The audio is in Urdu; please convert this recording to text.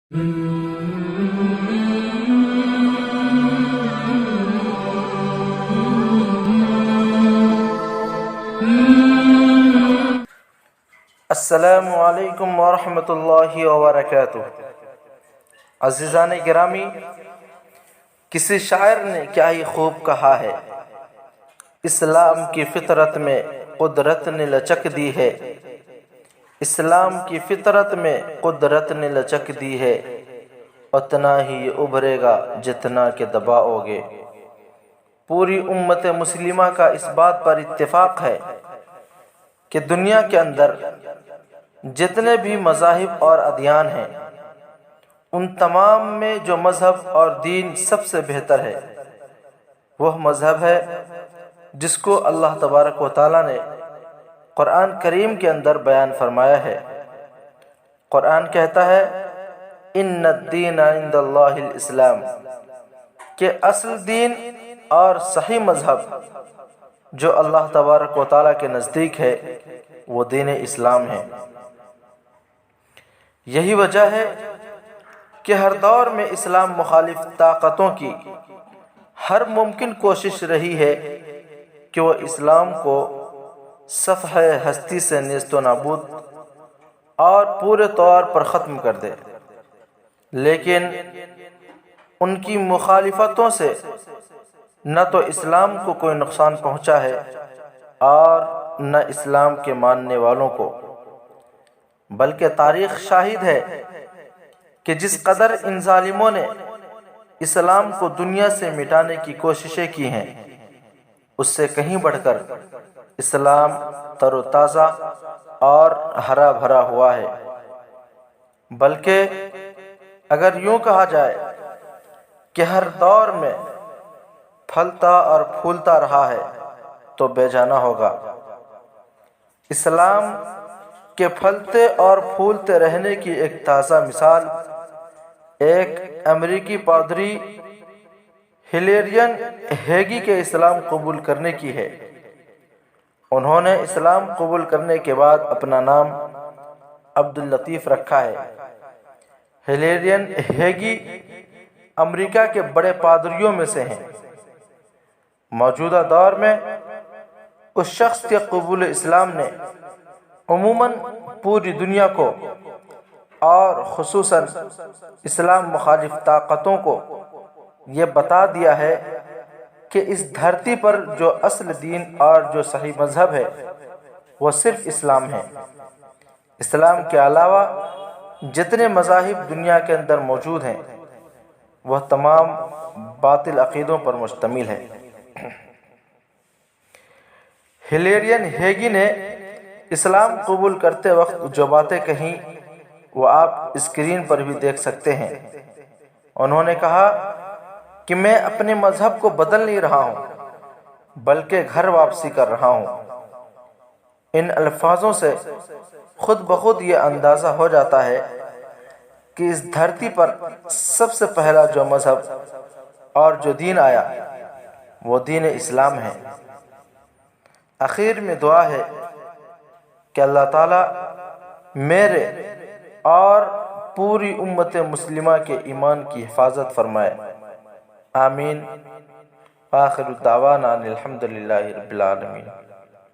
السلام علیکم ورحمۃ اللہ وبرکاتہ۔ عزیزان گرامی، کسی شاعر نے کیا ہی خوب کہا ہے، اسلام کی فطرت میں قدرت نے لچک دی ہے، اسلام کی فطرت میں قدرت نے لچک دی ہے، اتنا ہی یہ ابھرے گا جتنا کہ دباؤ گے۔ پوری امت مسلمہ کا اس بات پر اتفاق ہے کہ دنیا کے اندر جتنے بھی مذاہب اور ادیان ہیں، ان تمام میں جو مذہب اور دین سب سے بہتر ہے وہ مذہب ہے جس کو اللہ تبارک و تعالیٰ نے قرآن کریم کے اندر بیان فرمایا ہے۔ قرآن کہتا ہے ان الدین عند اللہ الاسلام، کہ اصل دین اور صحیح مذہب جو اللہ تبارک و تعالیٰ کے نزدیک ہے وہ دین اسلام ہے۔ یہی وجہ ہے کہ ہر دور میں اسلام مخالف طاقتوں کی ہر ممکن کوشش رہی ہے کہ وہ اسلام کو صفحہ ہستی سے نیست و نابود اور پورے طور پر ختم کر دے، لیکن ان کی مخالفتوں سے نہ تو اسلام کو کوئی نقصان پہنچا ہے اور نہ اسلام کے ماننے والوں کو، بلکہ تاریخ شاہد ہے کہ جس قدر ان ظالموں نے اسلام کو دنیا سے مٹانے کی کوششیں کی ہیں، اس سے کہیں بڑھ کر اسلام تر و تازہ اور ہرا بھرا ہوا ہے۔ بلکہ اگر یوں کہا جائے کہ ہر دور میں پھلتا اور پھولتا رہا ہے تو بے جانا ہوگا۔ اسلام کے پھلتے اور پھولتے رہنے کی ایک تازہ مثال ایک امریکی پادری ہلیرین ہیگی کے اسلام قبول کرنے کی ہے۔ انہوں نے اسلام قبول کرنے کے بعد اپنا نام عبداللطیف رکھا ہے۔ ہلیرین ہیگی امریکہ کے بڑے پادریوں میں سے ہیں۔ موجودہ دور میں اس شخص کے قبول اسلام نے عموماً پوری دنیا کو اور خصوصاً اسلام مخالف طاقتوں کو یہ بتا دیا ہے کہ اس دھرتی پر جو اصل دین اور جو صحیح مذہب ہے وہ صرف اسلام ہے۔ اسلام کے علاوہ جتنے مذاہب دنیا کے اندر موجود ہیں وہ تمام باطل عقیدوں پر مشتمل ہے۔ ہلیرین ہیگی نے اسلام قبول کرتے وقت جو باتیں کہیں وہ آپ اسکرین پر بھی دیکھ سکتے ہیں۔ انہوں نے کہا کہ میں اپنے مذہب کو بدل نہیں رہا ہوں بلکہ گھر واپسی کر رہا ہوں۔ ان الفاظوں سے خود بخود یہ اندازہ ہو جاتا ہے کہ اس دھرتی پر سب سے پہلا جو مذہب اور جو دین آیا وہ دین اسلام ہے۔ آخر میں دعا ہے کہ اللہ تعالیٰ میرے اور پوری امت مسلمہ کے ایمان کی حفاظت فرمائے، آمین۔ آخر دعوانا الحمدللہ رب العالمین۔